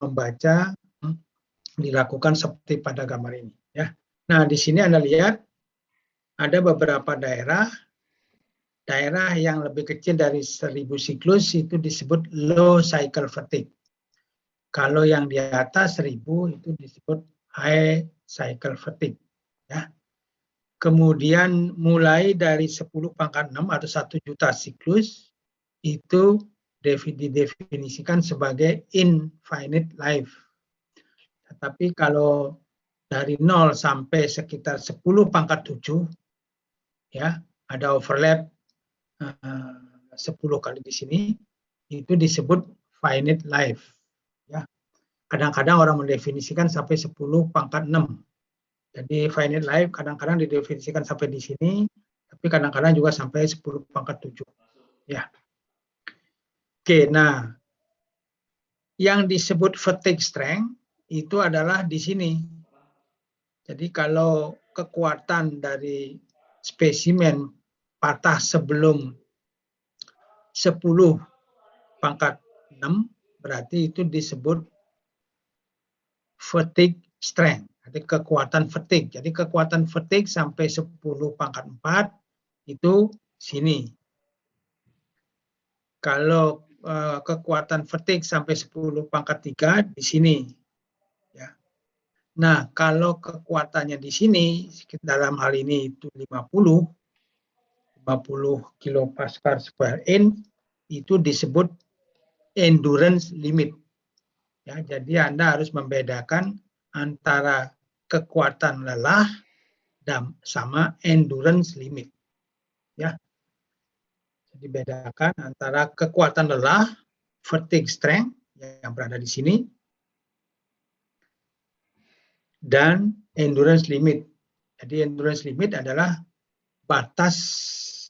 membaca dilakukan seperti pada gambar ini ya. Nah, di sini Anda lihat ada beberapa daerah yang lebih kecil dari 1000 siklus itu disebut low cycle fatigue. Kalau yang di atas 1000 itu disebut high cycle fatigue ya. Kemudian mulai dari 10 pangkat 6 atau 1 juta siklus itu didefinisikan sebagai infinite life. Tetapi kalau dari 0 sampai sekitar 10 pangkat 7 ya, ada overlap 10 kali di sini, itu disebut finite life ya. Kadang-kadang orang mendefinisikan sampai 10 pangkat 6. Jadi finite life kadang-kadang didefinisikan sampai di sini, tapi kadang-kadang juga sampai 10 pangkat 7. Ya. Oke, nah yang disebut fatigue strength itu adalah di sini. Jadi kalau kekuatan dari spesimen patah sebelum 10 pangkat 6 berarti itu disebut fatigue strength. Jadi kekuatan fatigue. Jadi kekuatan fatigue sampai 10 pangkat 4 itu sini. Kalau kekuatan fatigue sampai 10 pangkat 3 di sini. Ya. Nah, kalau kekuatannya di sini dalam hal ini itu 50 kilopascal square inch itu disebut endurance limit. Ya, jadi Anda harus membedakan antara kekuatan lelah dan sama endurance limit. Ya. Jadi bedakan antara kekuatan lelah, fatigue strength yang berada di sini, dan endurance limit. Jadi endurance limit adalah batas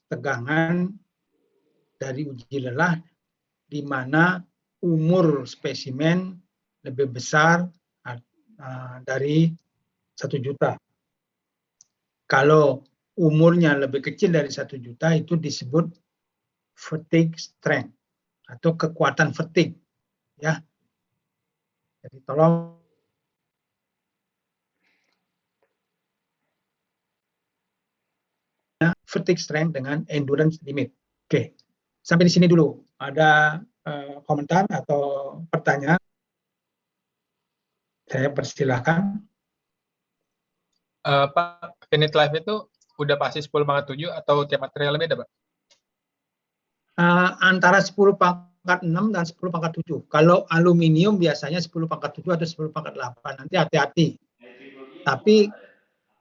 tegangan dari uji lelah di mana umur spesimen lebih besar dari 1 juta. Kalau umurnya lebih kecil dari 1 juta itu disebut fatigue strength atau kekuatan fatigue. Ya. Jadi tolong fatigue strength dengan endurance limit. Oke, sampai di sini dulu. Ada komentar atau pertanyaan? Saya persilahkan. Pak, finite life itu udah pasti 10 pangkat 7 atau tiap material beda, Pak? Antara 10 pangkat 6 dan 10 pangkat 7. Kalau aluminium biasanya 10 pangkat 7 atau 10 pangkat 8. Nanti hati-hati. Tapi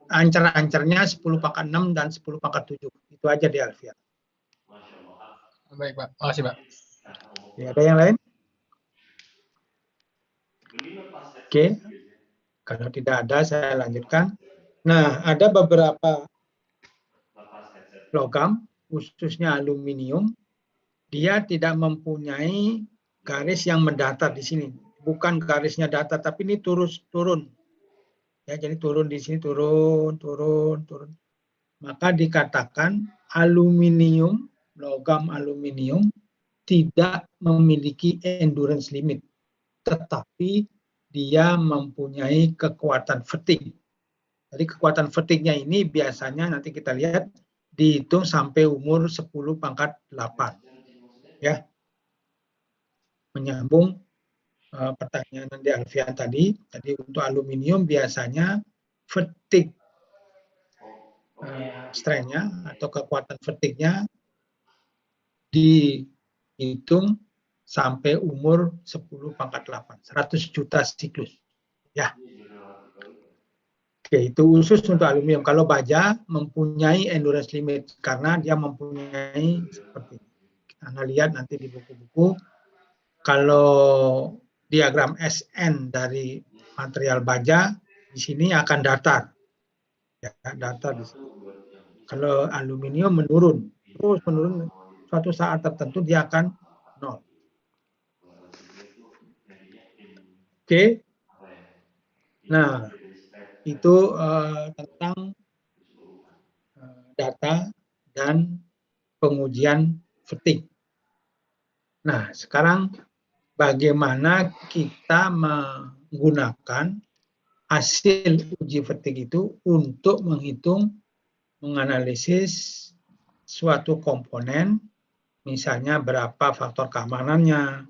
ancer-ancernya 10 pangkat 6 dan 10 pangkat 7. Itu aja di Alfian. Baik, Pak. Makasih, Pak. Ya, ada yang lain? Oke. Kalau tidak ada, saya lanjutkan. Nah, ada beberapa logam, khususnya aluminium, dia tidak mempunyai garis yang mendatar di sini. Bukan garisnya datar, tapi ini turun. Ya, jadi turun di sini, turun. Maka dikatakan aluminium, logam aluminium, tidak memiliki endurance limit. Tetapi dia mempunyai kekuatan fatigue. Jadi kekuatan fatigue-nya ini biasanya nanti kita lihat dihitung sampai umur 10 pangkat 8. Ya. Menyambung pertanyaan di Alfian tadi. Jadi untuk aluminium biasanya fatigue strength-nya atau kekuatan fatigue-nya dihitung sampai umur 10 pangkat 8, 100 juta siklus. Ya. Oke, itu khusus untuk aluminium. Kalau baja mempunyai endurance limit karena dia mempunyai seperti ini. Anda lihat nanti di buku-buku, kalau diagram SN dari material baja di sini akan datar. Ya, datar di sini. Kalau aluminium menurun, terus menurun, suatu saat tertentu dia akan 0. Oke. Nah, itu tentang data dan pengujian fatigue. Nah, sekarang bagaimana kita menggunakan hasil uji fatigue itu untuk menganalisis suatu komponen, misalnya berapa faktor keamanannya,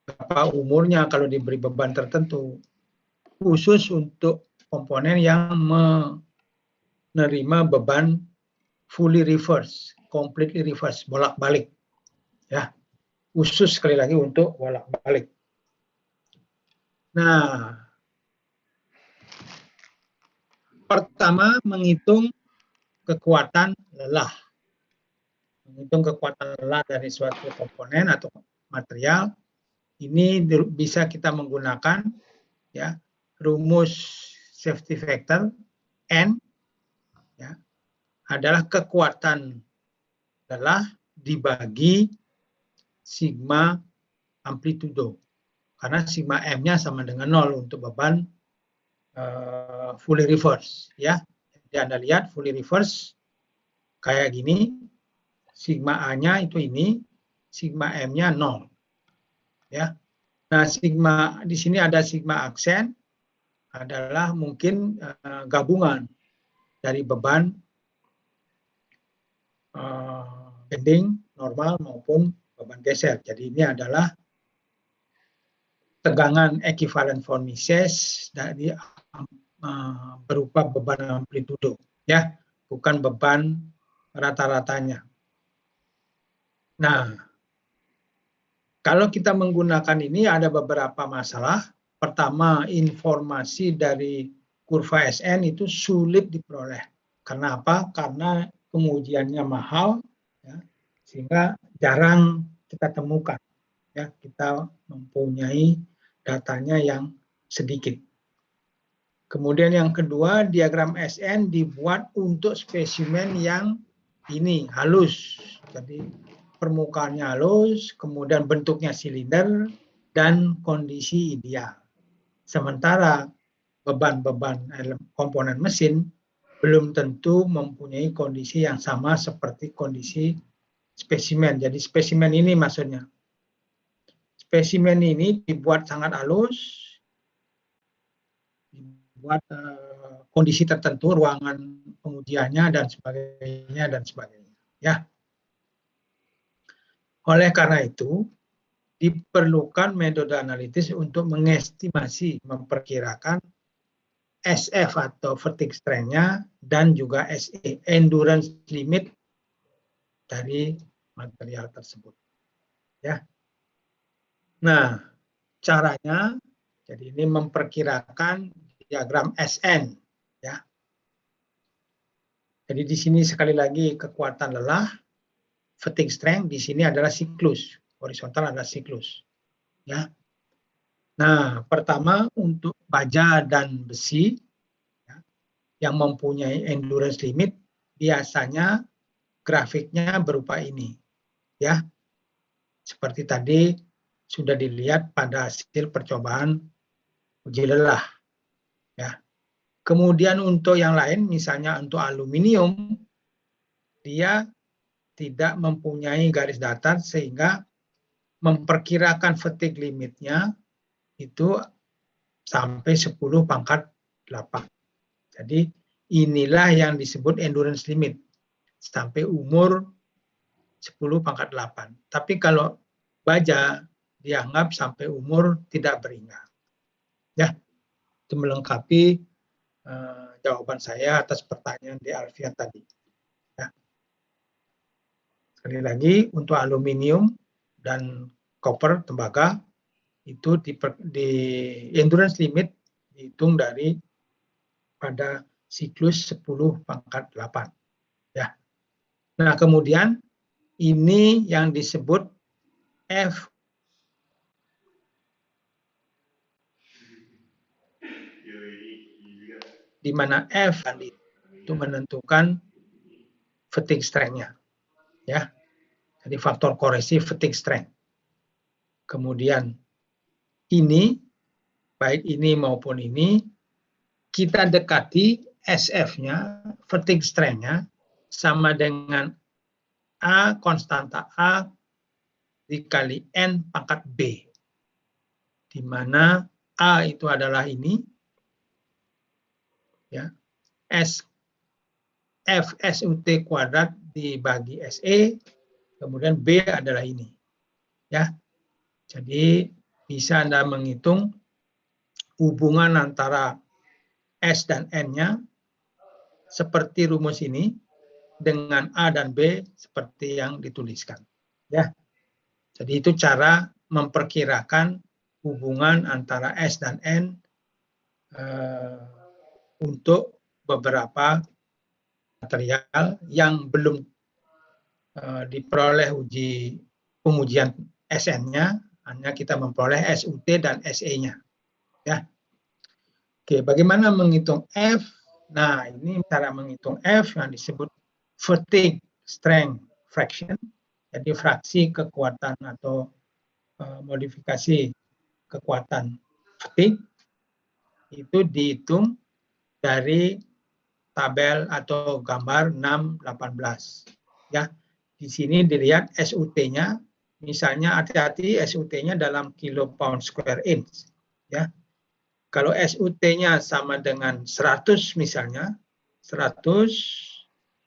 berapa umurnya kalau diberi beban tertentu, khusus untuk komponen yang menerima beban fully reverse, completely reverse, bolak-balik, ya, khusus sekali lagi untuk bolak-balik. Nah, pertama menghitung kekuatan lelah. Menghitung kekuatan lelah dari suatu komponen atau material, ini bisa kita menggunakan ya rumus safety factor N, ya, adalah kekuatan lelah dibagi sigma amplitudo. Karena sigma M-nya sama dengan 0 untuk beban fully reverse, ya. Jadi Anda lihat fully reverse kayak gini, sigma A-nya itu ini, sigma M-nya 0. Ya. Nah, sigma di sini ada sigma aksen adalah mungkin gabungan dari beban bending normal maupun beban geser. Jadi ini adalah tegangan equivalent formices dari berupa beban amplitudo, ya, bukan beban rata-ratanya. Nah, kalau kita menggunakan ini ada beberapa masalah. Pertama, informasi dari kurva SN itu sulit diperoleh. Karena apa? Karena pengujiannya mahal, ya, sehingga jarang kita temukan. Ya, kita mempunyai datanya yang sedikit. Kemudian yang kedua, diagram SN dibuat untuk spesimen yang ini halus. Jadi permukaannya halus, kemudian bentuknya silinder dan kondisi ideal. Sementara beban-beban komponen mesin belum tentu mempunyai kondisi yang sama seperti kondisi spesimen. Jadi spesimen ini maksudnya. Spesimen ini dibuat sangat halus, dibuat kondisi tertentu, ruangan pengujiannya dan sebagainya, ya. Oleh karena itu, diperlukan metode analitis untuk mengestimasi, memperkirakan SF atau fatigue strength-nya dan juga SE, endurance limit dari material tersebut. Ya. Nah, caranya, jadi ini memperkirakan diagram SN. Ya. Jadi di sini sekali lagi kekuatan lelah, fatigue strength, di sini adalah siklus. Horizontal adalah siklus. Ya. Nah, pertama untuk baja dan besi ya, yang mempunyai endurance limit, biasanya grafiknya berupa ini. Ya. Seperti tadi sudah dilihat pada hasil percobaan uji lelah. Ya. Kemudian untuk yang lain, misalnya untuk aluminium, dia tidak mempunyai garis datar sehingga memperkirakan fatigue limitnya itu sampai 10 pangkat 8. Jadi inilah yang disebut endurance limit sampai umur 10 pangkat 8. Tapi kalau baja dianggap sampai umur tidak beringat. Ya, itu melengkapi jawaban saya atas pertanyaan di Alfian tadi. Ya. Sekali lagi untuk aluminium dan copper, tembaga, itu di endurance limit dihitung dari pada siklus 10 pangkat 8. Ya. Nah, kemudian ini yang disebut F di mana F itu menentukan fatigue strength-nya. Ya. Jadi faktor koresi fatigue strength. Kemudian ini, baik ini maupun ini, kita dekati SF-nya, fatigue strength-nya, sama dengan A, konstanta A, dikali N pangkat B. di mana A itu adalah ini, ya, F SUT kuadrat dibagi SE, kemudian B adalah ini, ya. Jadi bisa Anda menghitung hubungan antara S dan N-nya seperti rumus ini dengan A dan B seperti yang dituliskan, ya. Jadi itu cara memperkirakan hubungan antara S dan N untuk beberapa material yang belum diperoleh pengujian SN-nya, hanya kita memperoleh SUT dan SE-nya. Ya. Oke, bagaimana menghitung F? Nah, ini cara menghitung F yang disebut fatigue strength fraction, jadi fraksi kekuatan atau modifikasi kekuatan fatigue, itu dihitung dari tabel atau gambar 618. Ya, di sini dilihat SUT-nya, misalnya hati-hati SUT-nya dalam kilo pound square inch. Ya, kalau SUT-nya sama dengan 100 misalnya, 100,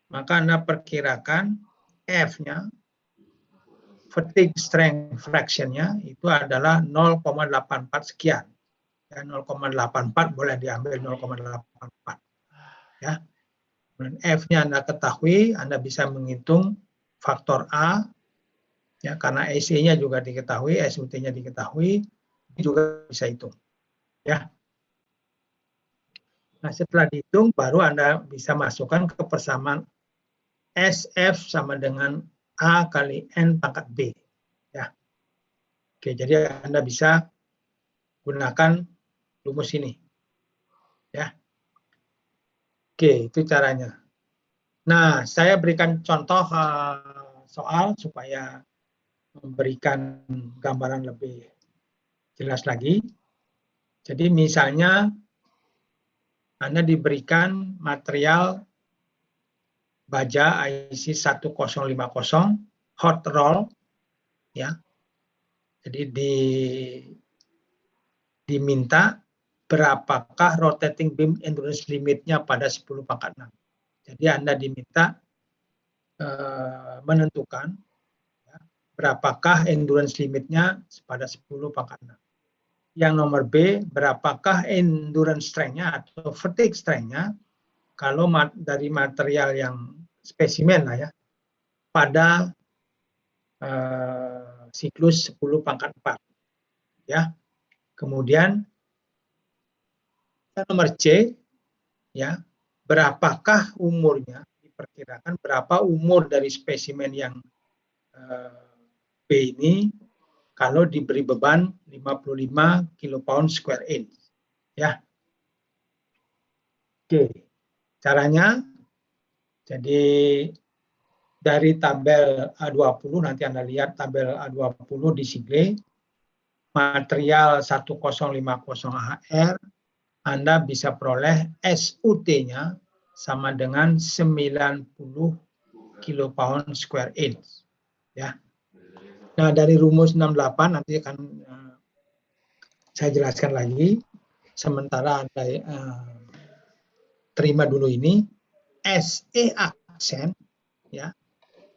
maka Anda perkirakan F-nya, fatigue strength fraction-nya itu adalah 0,84 sekian. Ya, 0,84 boleh diambil 0,84. Ya. Dan F-nya Anda ketahui, Anda bisa menghitung faktor A, ya, karena EC-nya juga diketahui, SUT-nya diketahui, juga bisa hitung. Ya. Nah, setelah dihitung, baru Anda bisa masukkan ke persamaan SF sama dengan A kali N pangkat B. Ya. Oke, jadi Anda bisa gunakan rumus ini. Ya. Oke, itu caranya. Nah, saya berikan contoh soal supaya memberikan gambaran lebih jelas lagi. Jadi misalnya Anda diberikan material baja IC 1050 hot roll, ya. Jadi diminta berapakah rotating beam endurance limitnya pada 10/6. Jadi Anda diminta menentukan, ya, berapakah endurance limitnya pada 10/6. Yang nomor B, berapakah endurance strength-nya atau fatigue strength-nya kalau dari material yang spesimen lah ya, pada siklus 10/4. Ya. Kemudian yang nomor C, ya, berapakah umurnya, diperkirakan berapa umur dari spesimen yang B ini kalau diberi beban 55 kPa square inch. Ya. Oke. Caranya, jadi dari tabel A20, nanti Anda lihat tabel A20 di Sigle, material 1050 HR, Anda bisa peroleh SUT-nya sama dengan 90 kPa square inch. Ya. Nah, dari rumus 68 nanti akan saya jelaskan lagi. Sementara Anda terima dulu ini SE aksen, ya.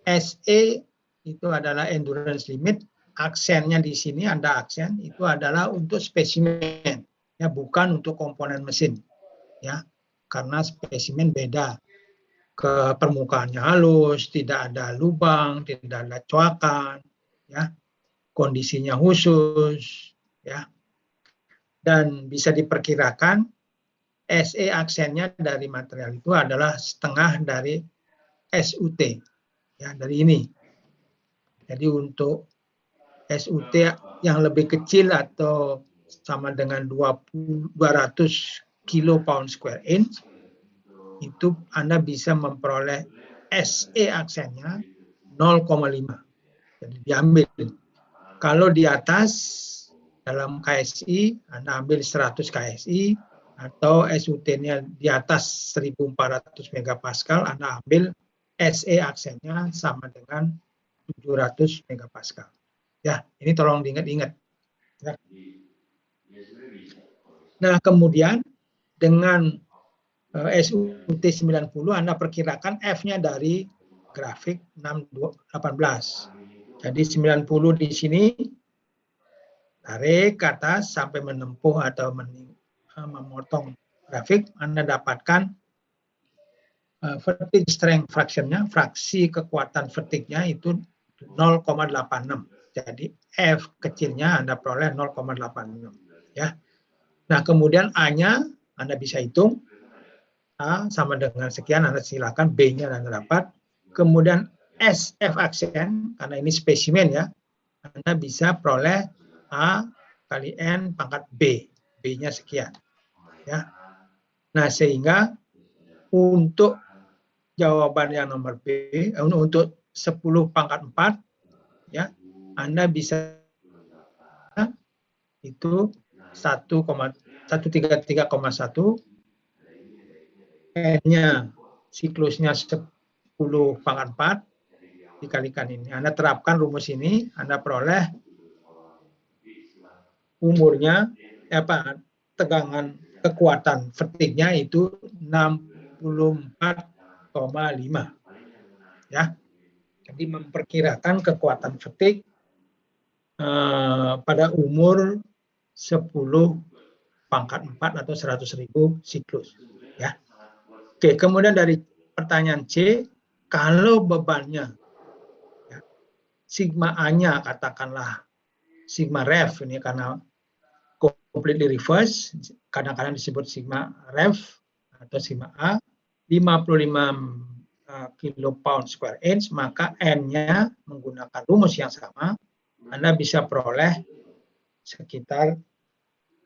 SE itu adalah endurance limit, aksennya di sini Anda aksen itu adalah untuk spesimen, ya, bukan untuk komponen mesin, ya, karena spesimen beda, ke permukaannya halus, tidak ada lubang, tidak ada coakan, ya, kondisinya khusus, ya, dan bisa diperkirakan SE aksennya dari material itu adalah setengah dari SUT, ya, dari ini. Jadi untuk SUT yang lebih kecil atau sama dengan 200 kPa square inch, itu Anda bisa memperoleh SE aksennya 0,5. Jadi diambil. Kalau di atas dalam KSI, Anda ambil 100 KSI, atau SUT-nya di atas 1400 megapascal, Anda ambil SE aksennya sama dengan 700 megapascal. Ya, ini tolong diingat-ingat. Ya. Nah, kemudian dengan SUT 90 Anda perkirakan F-nya dari grafik 618. Jadi 90 di sini tarik ke atas sampai menempuh atau memotong grafik, Anda dapatkan fatigue strength fraction-nya, fraksi kekuatan fatigue-nya itu 0,86. Jadi F kecilnya Anda peroleh 0,86 ya. Nah, kemudian A-nya Anda bisa hitung, A sama dengan sekian, Anda silakan, B-nya Anda dapat. Kemudian SF aksen, karena ini spesimen ya, Anda bisa peroleh A kali N pangkat B, B-nya sekian. Ya. Nah, sehingga untuk jawaban yang nomor B, untuk 10 pangkat 4, ya, Anda bisa itu 133,1, N-nya siklusnya 10 pangkat 4, dikalikan ini. Anda terapkan rumus ini, Anda peroleh umurnya, tegangan kekuatan fatigue-nya itu 64,5. Ya. Jadi memperkirakan kekuatan fatigue pada umur 10 pangkat 4 atau 100.000 siklus. Ya. Oke, kemudian dari pertanyaan C, kalau bebannya ya, sigma A-nya katakanlah sigma ref, ini karena completely reverse, kadang-kadang disebut sigma ref atau sigma A, 55 kilopound square inch, maka N-nya menggunakan rumus yang sama, Anda bisa peroleh sekitar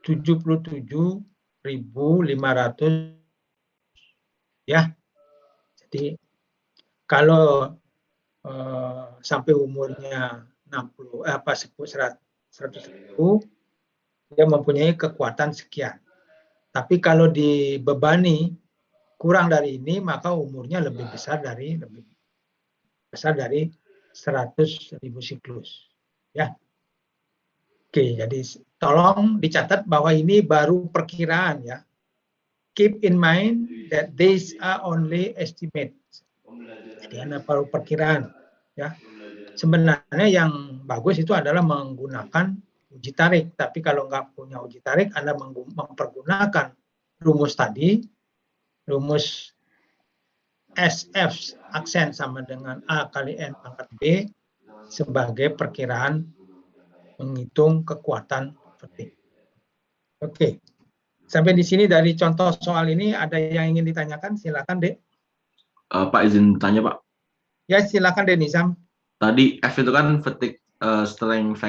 77.500 ya. Jadi kalau sampai umurnya 100.000, dia mempunyai kekuatan sekian. Tapi kalau dibebani kurang dari ini, maka umurnya lebih besar dari 100.000 siklus. Ya. Oke, jadi tolong dicatat bahwa ini baru perkiraan ya. Keep in mind that these are only estimates. Jadi Anda baru perkiraan ya. Sebenarnya yang bagus itu adalah menggunakan uji tarik. Tapi kalau nggak punya uji tarik, Anda mempergunakan rumus tadi, rumus SF aksen sama dengan A kali N pangkat B sebagai perkiraan menghitung kekuatan fatigue. Oke. Sampai di sini dari contoh soal ini ada yang ingin ditanyakan? Silakan, Dek. Pak izin bertanya, Pak. Ya, silakan, Dek Nizam. Tadi F itu kan fatigue strength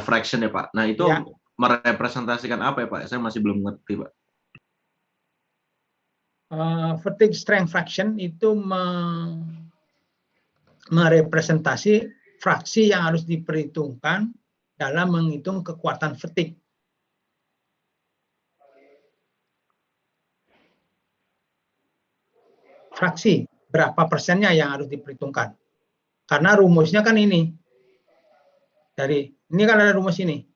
fraction ya, Pak. Nah, itu ya, merepresentasikan apa ya, Pak? Saya masih belum ngerti, Pak. Fatigue strength fraction itu merepresentasi fraksi yang harus diperhitungkan dalam menghitung kekuatan fatigue. Fraksi, berapa persennya yang harus diperhitungkan. Karena rumusnya kan ini. Ini kan ada rumus ini.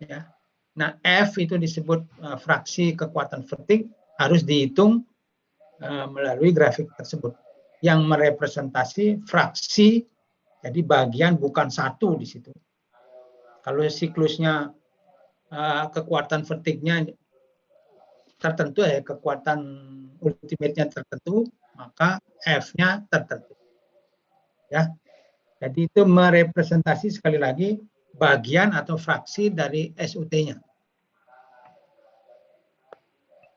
Ya. Nah, F itu disebut fraksi kekuatan fatigue, harus dihitung melalui grafik tersebut. Yang merepresentasi fraksi, jadi bagian bukan satu di situ. Kalau siklusnya kekuatan fatigue-nya tertentu ya, kekuatan ultimate-nya tertentu, maka F-nya tertentu. Ya. Jadi itu merepresentasi sekali lagi bagian atau fraksi dari SUT-nya.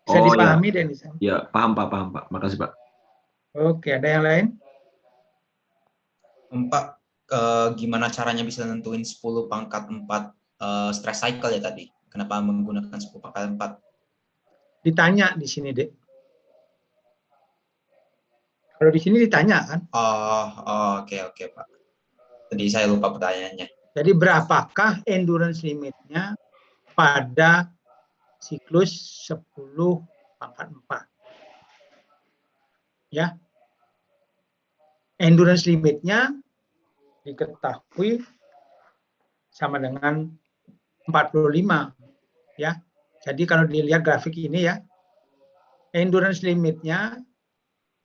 Bisa dipahami, ya. Denis? Ya, paham Pak. Makasih, Pak. Oke, ada yang lain? Pak, gimana caranya bisa nentuin 10 pangkat 4 stress cycle ya tadi? Kenapa menggunakan 10 pangkat 4? Ditanya di sini, Dek. Kalau di sini ditanya kan? Oke, Pak. Tadi saya lupa pertanyaannya. Jadi berapakah endurance limitnya pada siklus 10 pangkat 4? Ya. Endurance limitnya diketahui sama dengan 45 ya. Jadi kalau dilihat grafik ini ya, endurance limitnya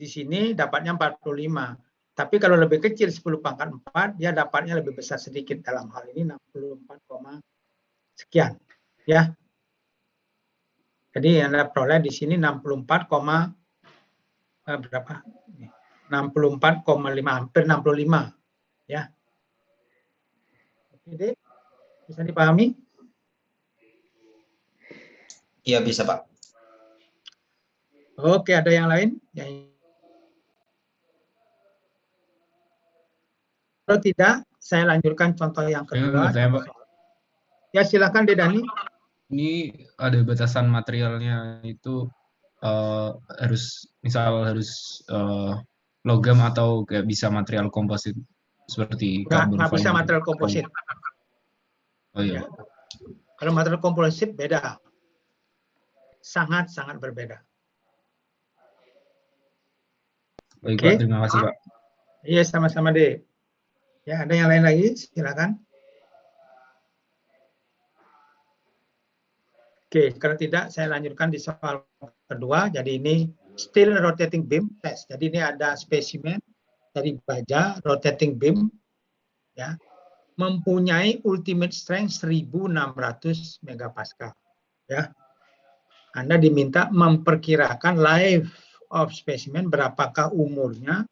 di sini dapatnya 45. Tapi kalau lebih kecil 10 pangkat 4, dia dapatnya lebih besar sedikit, dalam hal ini 64, sekian ya. Jadi Anda peroleh di sini 64, berapa? 64,5, hampir 65 ya. Oke, bisa dipahami? Iya, bisa, Pak. Oke, ada yang lain? Kalau tidak, saya lanjutkan contoh yang kedua. Ya, silakan Dedani. Ini ada batasan materialnya itu harus logam atau kayak bisa material komposit seperti karbon Nggak bisa fiber. material komposit. Oh iya. Ya. Kalau material komposit beda. Sangat-sangat berbeda. Baik, Oke. Pak, terima kasih, Pak. Iya, sama-sama deh. Ya, ada yang lain lagi? Silakan. Oke, kalau tidak saya lanjutkan di soal kedua. Jadi ini still rotating beam test. Jadi ini ada spesimen dari baja rotating beam ya, mempunyai ultimate strength 1600 megapascal ya. Anda diminta memperkirakan life of specimen, berapakah umurnya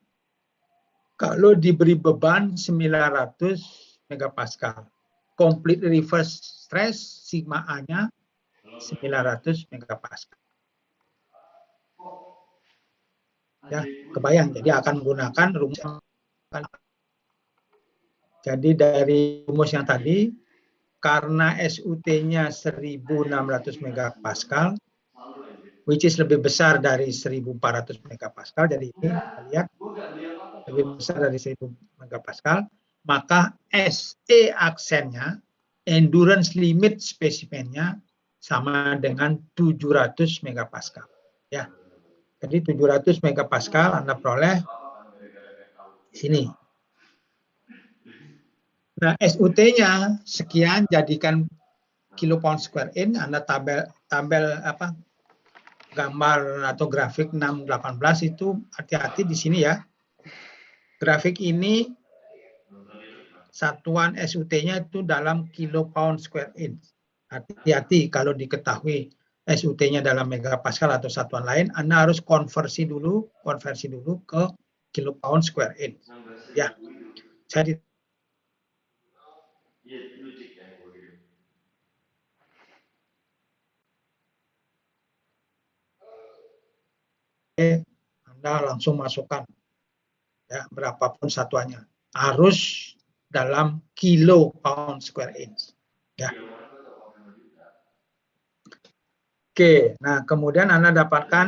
kalau diberi beban 900 megapascal. Complete reverse stress sigma A-nya 900 megapascal. Ya, kebayang. Jadi akan menggunakan rumus. Jadi dari rumus yang tadi, karena SUT-nya 1600 megapascal, which is lebih besar dari 1400 megapascal, jadi ini kita lihat lebih besar dari 1000 megapascal, maka SE aksennya, endurance limit spesimennya sama dengan 700 megapascal. Ya. Jadi 700 megapascal Anda peroleh di sini. Nah, SUT-nya sekian, jadikan kilopound square inch. Anda tabel apa? Gambar atau grafik 618 itu hati-hati di sini ya. Grafik ini satuan SUT-nya itu dalam kilopound square inch. Hati-hati kalau diketahui SUT-nya dalam megapascal atau satuan lain, Anda harus konversi dulu ke kilopound square inch. Ya, saya Anda langsung masukkan ya, berapapun satuannya, harus dalam kilo pound square inch ya. Oke, nah kemudian Anda dapatkan,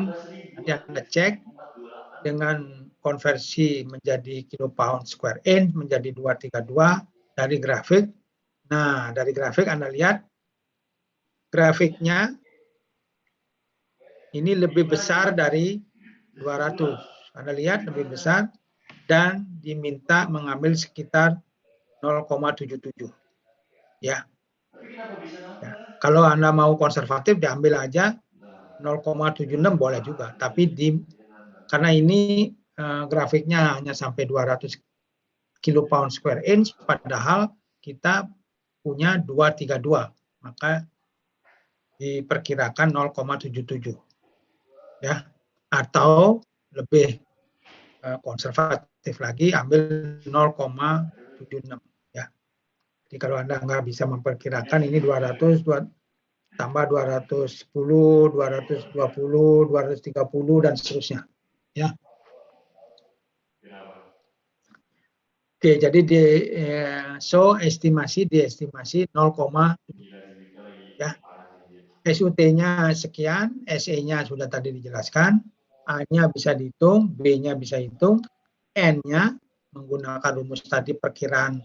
nanti Anda cek dengan konversi menjadi kilo pound square inch menjadi 232 dari grafik. Nah, dari grafik Anda lihat grafiknya ini lebih besar dari 200. Anda lihat lebih besar dan diminta mengambil sekitar 0,77 ya. Ya. Kalau Anda mau konservatif diambil aja 0,76 boleh juga, tapi karena ini grafiknya hanya sampai 200 kilo pound square inch, padahal kita punya 232, maka diperkirakan 0,77 ya, atau lebih konservatif lagi ambil 0,76 ya. Jadi kalau Anda nggak bisa memperkirakan ini 200 tambah 210, 220, 230 dan seterusnya ya. Oke, jadi diestimasi 0, ya. SUT-nya sekian, SE-nya sudah tadi dijelaskan, A-nya bisa dihitung, B-nya bisa hitung, N-nya menggunakan rumus tadi perkiraan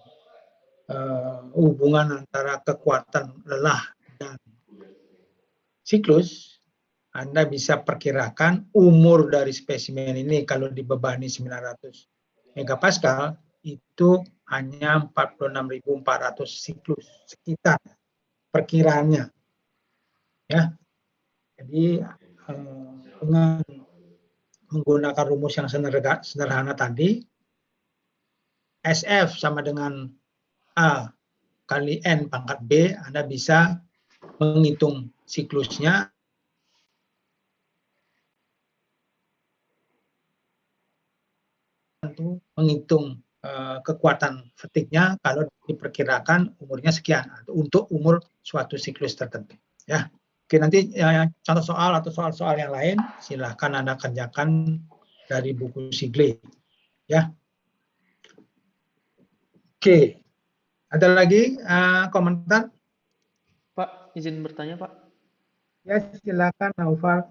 hubungan antara kekuatan lelah dan siklus. Anda bisa perkirakan umur dari spesimen ini kalau dibebani 900 megapascal itu hanya 46.400 siklus, sekitar perkiraannya. Ya. Jadi dengan menggunakan rumus yang sederhana tadi, SF sama dengan A kali N pangkat B, Anda bisa menghitung siklusnya, tentu menghitung kekuatan fatigue-nya kalau diperkirakan umurnya sekian untuk umur suatu siklus tertentu. Ya. Oke, nanti contoh soal atau soal-soal yang lain silahkan Anda kerjakan dari buku Sigley. Ya. Oke, ada lagi komentar? Pak, izin bertanya, Pak. Ya, silakan Naufal.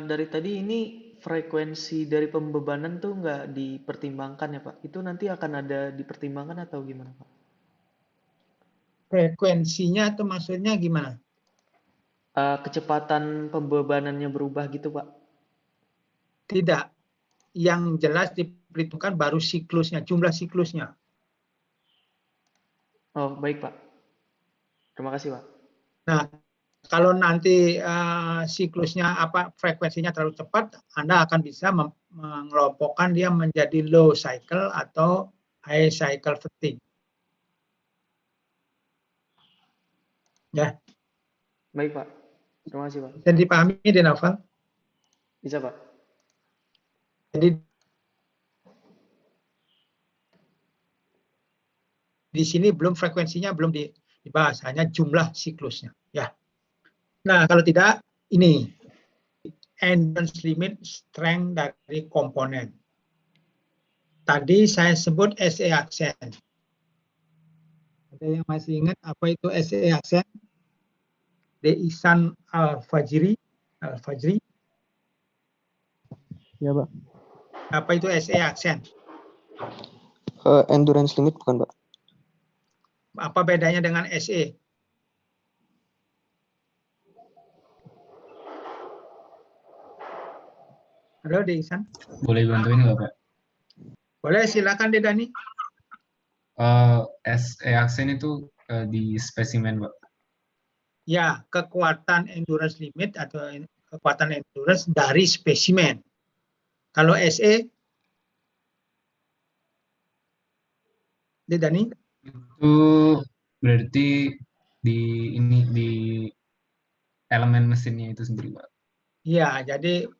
Dari tadi ini frekuensi dari pembebanan tuh nggak dipertimbangkan ya, Pak? Itu nanti akan ada dipertimbangkan atau gimana, Pak? Frekuensinya itu maksudnya gimana? Kecepatan pembebanannya berubah gitu, Pak? Tidak. Yang jelas diperhitungkan baru siklusnya, jumlah siklusnya. Oh, baik, Pak. Terima kasih, Pak. Nah, kalau nanti siklusnya frekuensinya terlalu cepat, Anda akan bisa mengelompokkan dia menjadi low cycle atau high cycle fatigue. Ya. Baik, Pak. Terima kasih, Pak. Bisa dipahami, Naufal? Bisa, Pak. Jadi di sini belum frekuensinya belum dibahas, hanya jumlah siklusnya. Ya. Nah, kalau tidak, ini endurance limit strength dari komponen. Tadi saya sebut SE aksen. Ada yang masih ingat apa itu SE aksen? De Ihsan Al-Fajri. Ya, Pak. Apa itu SE aksen? Endurance limit bukan, Pak? Apa bedanya dengan SE? Halo, De Ihsan. Boleh bantuin nggak, Pak? Boleh, silakan De Dani. SE aksen itu di spesimen, Pak. Ya, kekuatan endurance limit atau kekuatan endurance dari spesimen. Kalau SE, De Dani? Itu berarti di elemen mesinnya itu sendiri, Pak. Ya, jadi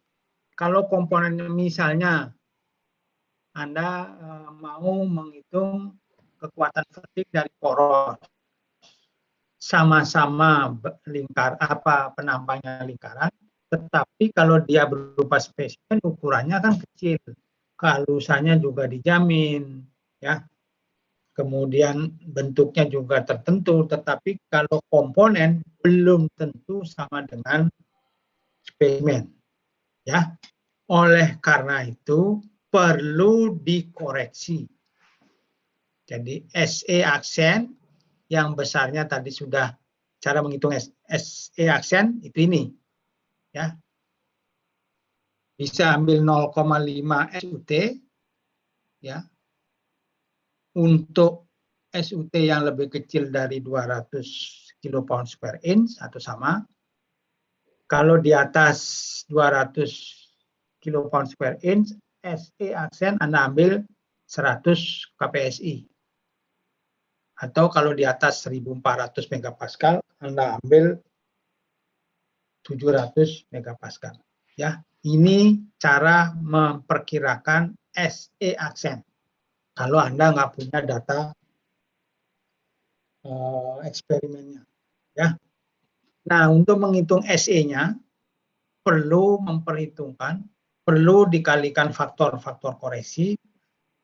kalau komponen misalnya Anda mau menghitung kekuatan fatigue dari poros, sama-sama penampangnya lingkaran, tetapi kalau dia berupa spesimen ukurannya kan kecil, kehalusannya juga dijamin, ya. Kemudian bentuknya juga tertentu, tetapi kalau komponen belum tentu sama dengan spesimen, ya. Oleh karena itu perlu dikoreksi. Jadi SE aksen yang besarnya tadi sudah cara menghitung SE aksen itu ini, ya. Bisa ambil 0,5 SUT, ya. Untuk SUT yang lebih kecil dari 200 kilopound per inch atau sama. Kalau di atas 200 kilopound per inch, SE aksen Anda ambil 100 kpsi. Atau kalau di atas 1400 megapascal, Anda ambil 700 megapascal. Ya, ini cara memperkirakan SE aksen. Kalau Anda nggak punya data eksperimennya, ya. Nah, untuk menghitung SE-nya perlu memperhitungkan, perlu dikalikan faktor-faktor koreksi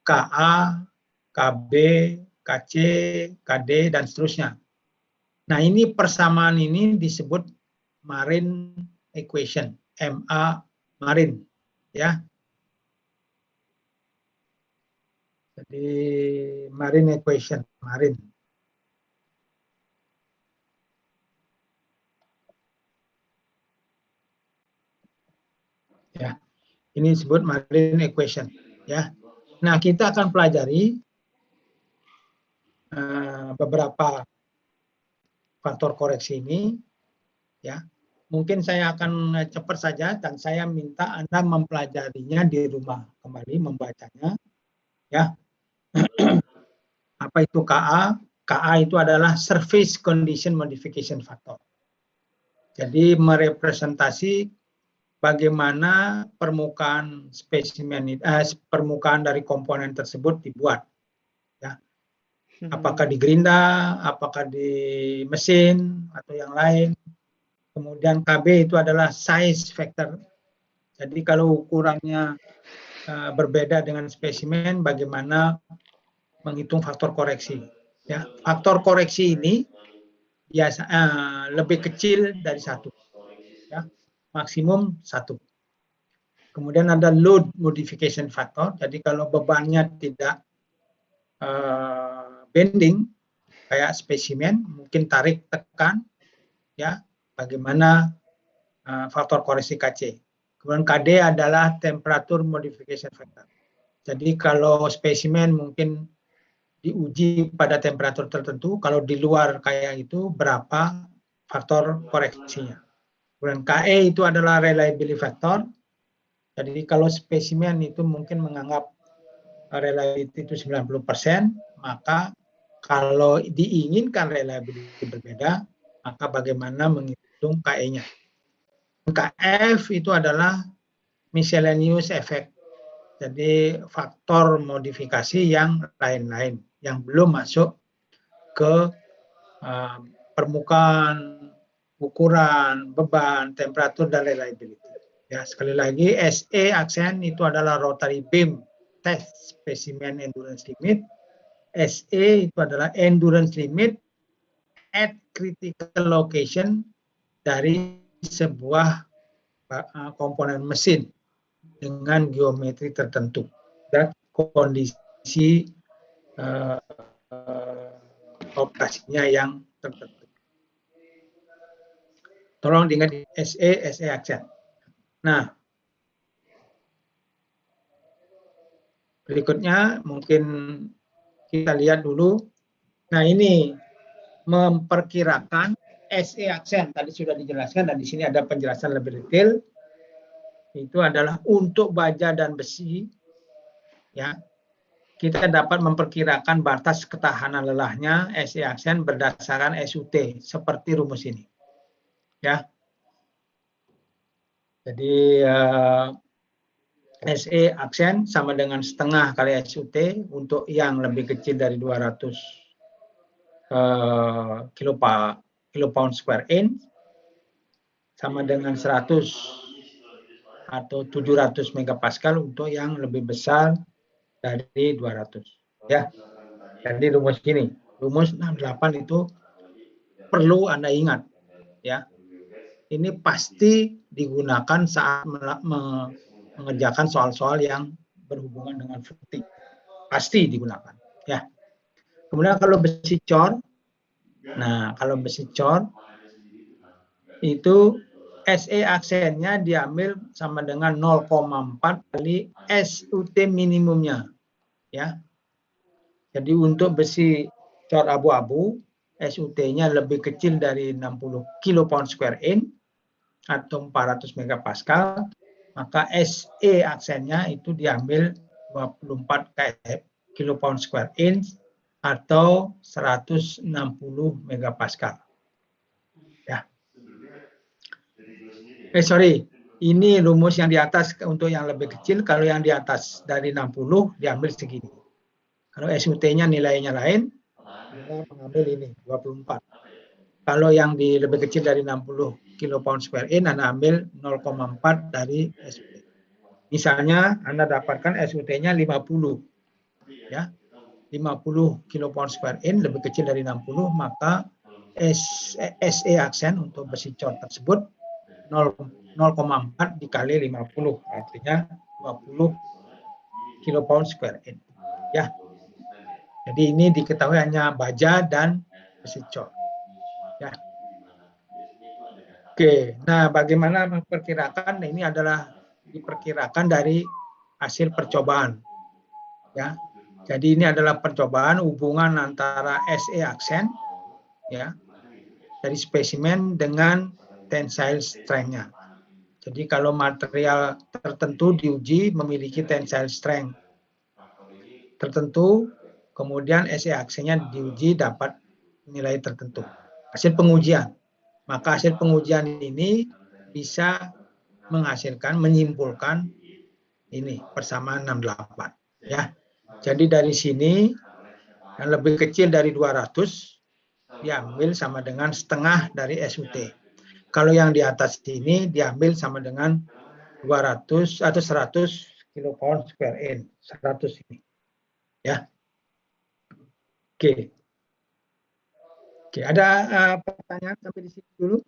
KA, KB, KC, KD, dan seterusnya. Nah, ini persamaan ini disebut Marin equation, MA Marin, ya. Jadi Marin equation, Marin. Ya, ini disebut Marin equation, ya. Nah, kita akan pelajari beberapa faktor koreksi ini, ya. Mungkin saya akan cepat saja dan saya minta Anda mempelajarinya di rumah kembali, membacanya, ya. Apa itu KA? KA itu adalah Surface Condition Modification Factor. Jadi merepresentasi bagaimana permukaan spesimen, permukaan dari komponen tersebut dibuat. Ya. Apakah di gerinda, apakah di mesin, atau yang lain. Kemudian KB itu adalah size factor. Jadi kalau ukurannya berbeda dengan spesimen, bagaimana menghitung faktor koreksi. Ya, faktor koreksi ini biasa lebih kecil dari 1, ya, maksimum 1. Kemudian ada load modification factor. Jadi kalau bebannya tidak bending kayak spesimen, mungkin tarik tekan, ya, bagaimana faktor koreksi KC. Kemudian KD adalah temperature modification factor. Jadi kalau spesimen mungkin diuji pada temperatur tertentu, kalau di luar kayak itu berapa faktor koreksinya. Kemudian KE itu adalah reliability factor. Jadi kalau spesimen itu mungkin menganggap reliability itu 90%, maka kalau diinginkan reliability berbeda, maka bagaimana menghitung KE-nya. KF itu adalah miscellaneous effect. Jadi faktor modifikasi yang lain-lain yang belum masuk ke permukaan, ukuran, beban, temperatur, dan reliability. Ya, sekali lagi, SE aksen itu adalah rotary beam test specimen endurance limit. SE itu adalah endurance limit at critical location dari sebuah komponen mesin dengan geometri tertentu dan kondisi operasinya yang tertentu. Tolong diingat SE aksen. Nah, berikutnya mungkin kita lihat dulu. Nah, ini memperkirakan SE aksen tadi sudah dijelaskan dan di sini ada penjelasan lebih detail. Itu adalah untuk baja dan besi, ya. Kita dapat memperkirakan batas ketahanan lelahnya SE aksen berdasarkan SUT seperti rumus ini, ya. Jadi SE aksen sama dengan setengah kali SUT untuk yang lebih kecil dari 200 kilopound square inch sama dengan 100 atau 700 megapascal untuk yang lebih besar dari 200, ya. Jadi rumus gini, rumus 68 itu perlu Anda ingat, ya. Ini pasti digunakan saat mengerjakan soal-soal yang berhubungan dengan fatigue. Pasti digunakan, ya. Kemudian kalau besi cor, nah kalau besi cor itu SE aksennya diambil sama dengan 0,4 kali SUT minimumnya, ya. Jadi untuk besi cor abu-abu, SUT-nya lebih kecil dari 60 kilopound square inch atau 400 megapascal, maka SE aksennya itu diambil 24 kilopound square inch atau 160 megapascal. Ya. Ini rumus yang di atas untuk yang lebih kecil, kalau yang di atas dari 60 diambil segini. Kalau SUT-nya nilainya lain, Anda mengambil ini 24. Kalau yang di lebih kecil dari 60 kilopound square inch, Anda ambil 0,4 dari SUT. Misalnya Anda dapatkan SUT-nya 50, ya, 50 kilopound square inch lebih kecil dari 60, maka SE aksen untuk besi cor tersebut 0,4 dikali 50, artinya 20 kilopound square inch, ya. Jadi ini diketahui hanya baja dan besi cor, ya. Oke, nah bagaimana memperkirakan? Ini adalah diperkirakan dari hasil percobaan, ya. Jadi ini adalah percobaan hubungan antara SE aksen, ya, dari spesimen dengan tensile strength-nya. Jadi kalau material tertentu diuji memiliki tensile strength tertentu, kemudian SE-nya diuji dapat nilai tertentu. Hasil pengujian. Maka hasil pengujian ini bisa menghasilkan, menyimpulkan ini persamaan 68. Ya. Jadi dari sini yang lebih kecil dari 200 diambil sama dengan setengah dari SUT. Kalau yang di atas ini diambil sama dengan 200 atau 100 kilopound square inch. 100 ini. Ya. Oke. Oke, ada pertanyaan sampai di situ dulu?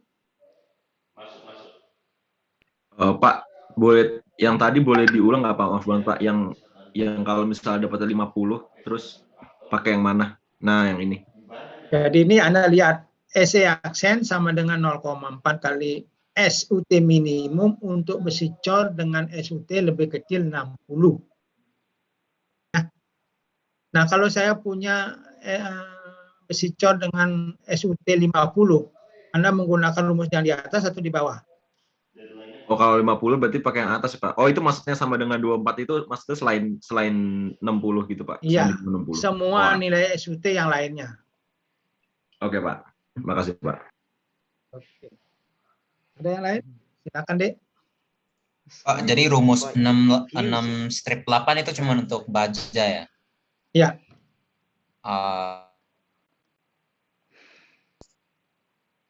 Pak, boleh yang tadi boleh diulang nggak Pak? Maaf banget Pak, yang kalau misalnya dapat 50 terus pakai yang mana? Nah, yang ini. Jadi ini Anda lihat SE aksen sama dengan 0,4 kali SUT minimum untuk besi cor dengan SUT lebih kecil 60. Nah, kalau saya punya besi cor dengan SUT 50, Anda menggunakan rumus yang di atas atau di bawah? Oh, kalau 50 berarti pakai yang atas Pak. Oh, itu maksudnya sama dengan 24 itu maksudnya selain 60 gitu Pak? Iya, selain 60. semua nilai SUT yang lainnya. Oke Pak, terima kasih Pak. Oke. Ada yang lain? Silakan Dek. Pak, jadi rumus 6 strip 8 itu cuma untuk baja ya? Iya.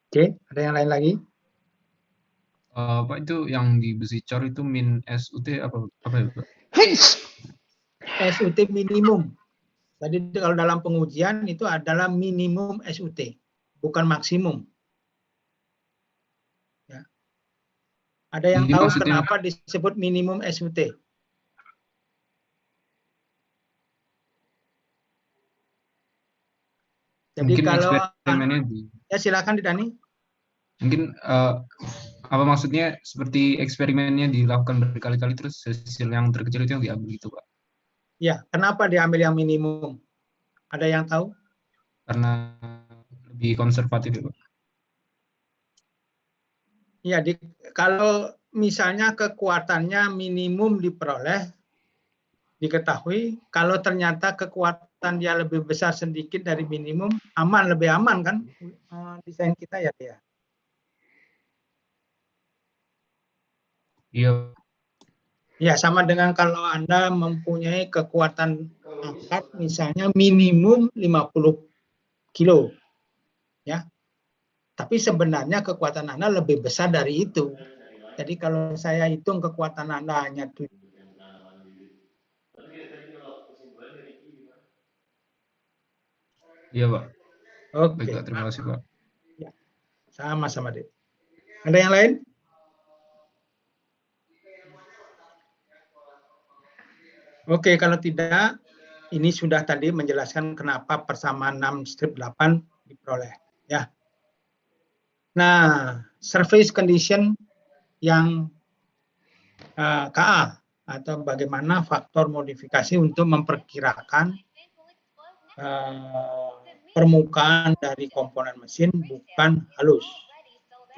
Oke, ada yang lain lagi? Pak, itu yang di besi cor itu min SUT apa ya Pak? SUT minimum. Jadi kalau dalam pengujian itu adalah minimum SUT, bukan maksimum. Ya. Ada yang Jadi tahu maksudnya- kenapa disebut minimum SUT? Jadi mungkin kalau eksperimennya ya silakan Dani. mungkin apa maksudnya seperti eksperimennya dilakukan berkali-kali terus hasil yang terkecil itu yang diambil gitu Pak? Ya, kenapa diambil yang minimum? Ada yang tahu? Karena lebih konservatif ya Pak. Ya, kalau misalnya kekuatannya minimum diperoleh, diketahui, kalau ternyata kekuatan dia lebih besar sedikit dari minimum, lebih aman kan desain kita ya dia. Iya. Ya, sama dengan kalau Anda mempunyai kekuatan angkat misalnya minimum 50 kilo. Ya. Tapi sebenarnya kekuatan Anda lebih besar dari itu. Jadi kalau saya hitung kekuatan Anda hanya 7. Iya Pak. Oke. Baik Pak, terima kasih Pak. Ya. Sama-sama Dek. Ada yang lain? Oke, kalau tidak, ini sudah tadi menjelaskan kenapa persamaan 6 strip 8 diperoleh. Ya. Nah, surface condition yang KA atau bagaimana faktor modifikasi untuk memperkirakan permukaan dari komponen mesin bukan halus.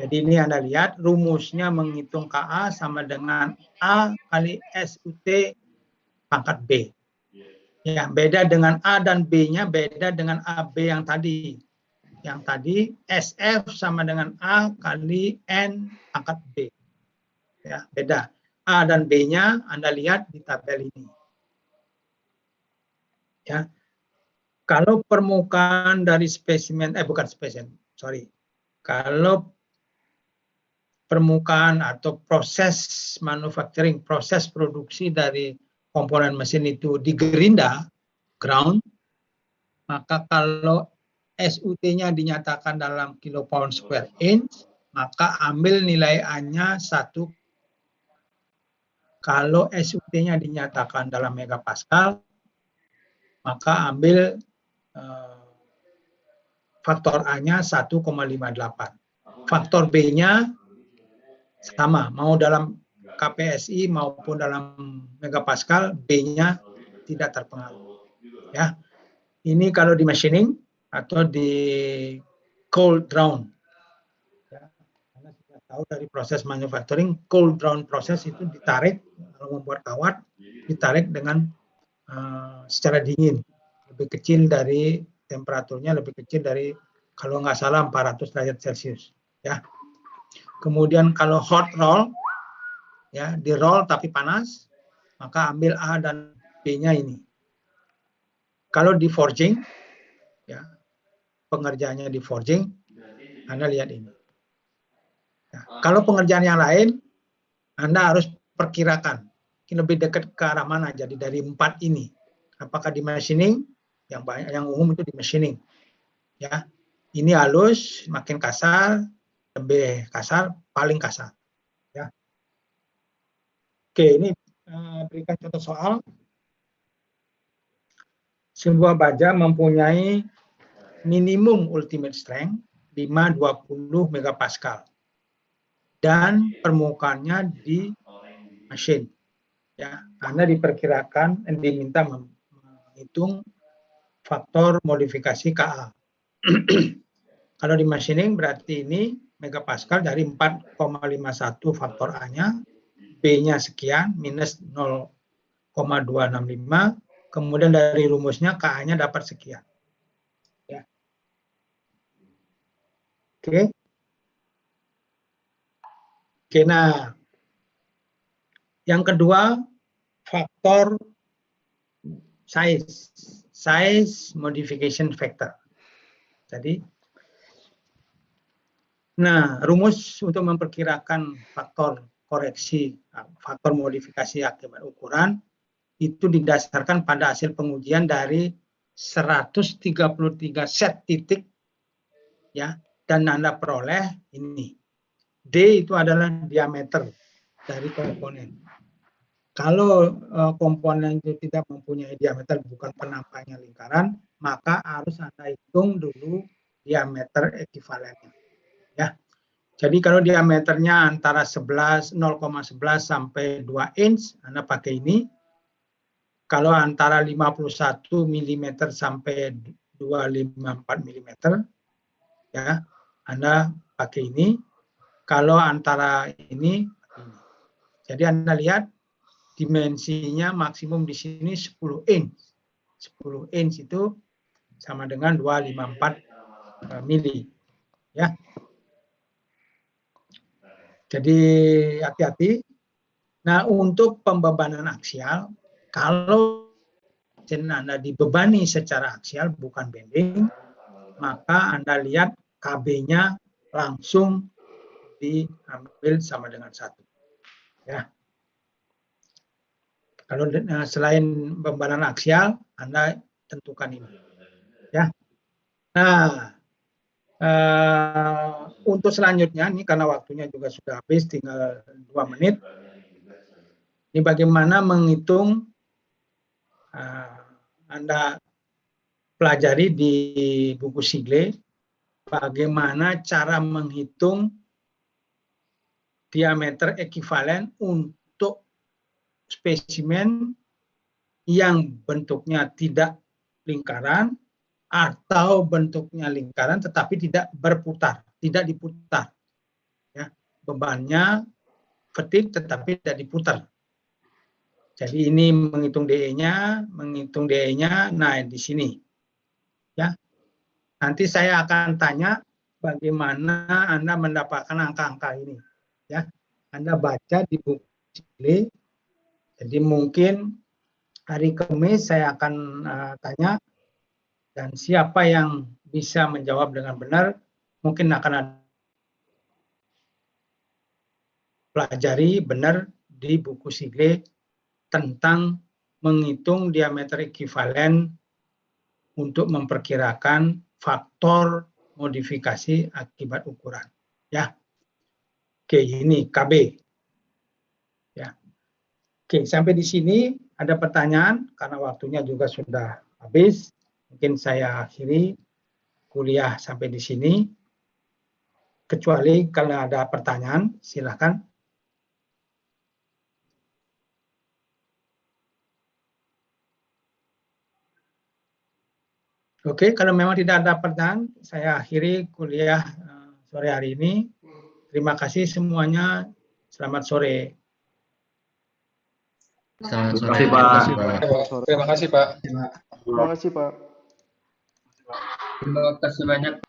Jadi ini Anda lihat rumusnya menghitung KA sama dengan A kali SUT pangkat B. Ya, beda dengan A dan B-nya beda dengan AB yang tadi. Yang tadi SF sama dengan A kali N pangkat B. Ya, beda. A dan B-nya Anda lihat di tabel ini. Ya. Kalau permukaan dari spesimen, Kalau permukaan atau proses manufacturing, proses produksi dari komponen mesin itu di gerinda, ground, maka kalau SUT-nya dinyatakan dalam kilopound square inch, maka ambil nilai A-nya 1. Kalau SUT-nya dinyatakan dalam megapascal, maka ambil faktor A-nya 1,58. Faktor B-nya sama, mau dalam KPSI maupun dalam megapascal, B-nya tidak terpengaruh. Ya, ini kalau di machining atau di cold drawn tahu dari proses manufacturing, cool down proses itu ditarik, kalau membuat kawat, ditarik dengan secara dingin, lebih kecil dari temperaturnya, lebih kecil dari kalau nggak salah 400 derajat Celcius. Ya. Kemudian kalau hot roll, ya di roll tapi panas, maka ambil A dan B-nya ini. Kalau di forging, ya pengerjaannya di forging, Anda lihat ini. Ya, kalau pengerjaan yang lain, Anda harus perkirakan lebih dekat ke arah mana. Jadi dari 4 ini, apakah di machining, yang banyak, yang umum itu di machining. Ya, ini halus, makin kasar, lebih kasar, paling kasar. Ya. Oke, ini berikan contoh soal. Sebuah baja mempunyai minimum ultimate strength 520 megapascal dan permukaannya di mesin. Ya, Anda diminta menghitung faktor modifikasi KA. Kalau di machining berarti ini megapascal dari 4,51 faktor A-nya, B-nya sekian, minus 0,265, kemudian dari rumusnya KA-nya dapat sekian. Ya. Oke. Oke, nah, yang kedua, faktor size modification factor. Jadi, nah, rumus untuk memperkirakan faktor koreksi, faktor modifikasi akibat ukuran, itu didasarkan pada hasil pengujian dari 133 set titik, ya, dan Anda peroleh ini. D itu adalah diameter dari komponen. Kalau komponen itu tidak mempunyai diameter, bukan penampaknya lingkaran, maka harus Anda hitung dulu diameter ekivalennya. Ya. Jadi kalau diameternya antara 0,11 sampai 2 inch, Anda pakai ini. Kalau antara 51 mm sampai 254 mm, ya, Anda pakai ini. Kalau antara ini. Jadi Anda lihat dimensinya maksimum di sini 10 inch. 10 inch itu sama dengan 254 mili. Ya. Jadi hati-hati. Nah, untuk pembebanan aksial, kalau Anda dibebani secara aksial bukan bending, maka Anda lihat KB-nya langsung diambil sama dengan 1. Ya. Kalau selain pembebanan aksial, Anda tentukan ini. Ya. Nah, untuk selanjutnya, ini karena waktunya juga sudah habis, tinggal 2 menit. Ini bagaimana menghitung, Anda pelajari di buku Sigle, bagaimana cara menghitung diameter ekivalen untuk spesimen yang bentuknya tidak lingkaran atau bentuknya lingkaran tetapi tidak berputar, tidak diputar. Ya, bebannya vertik tetapi tidak diputar. Jadi ini menghitung DE-nya, nah di sini. Ya. Nanti saya akan tanya bagaimana Anda mendapatkan angka-angka ini. Ya. Anda baca di buku Sigle. Jadi mungkin hari Kamis saya akan tanya, dan siapa yang bisa menjawab dengan benar, mungkin akan ada pelajari benar di buku Sigle tentang menghitung diameter ekivalen untuk memperkirakan faktor modifikasi akibat ukuran. Ya. Oke, ini KB. Ya. Oke, sampai di sini ada pertanyaan karena waktunya juga sudah habis. Mungkin saya akhiri kuliah sampai di sini. Kecuali kalau ada pertanyaan, silakan. Oke, kalau memang tidak ada pertanyaan, saya akhiri kuliah sore hari ini. Terima kasih semuanya. Selamat sore. Selamat Terima sore. kasih, Pak. Terima kasih Pak. Terima kasih Pak. Terima kasih banyak.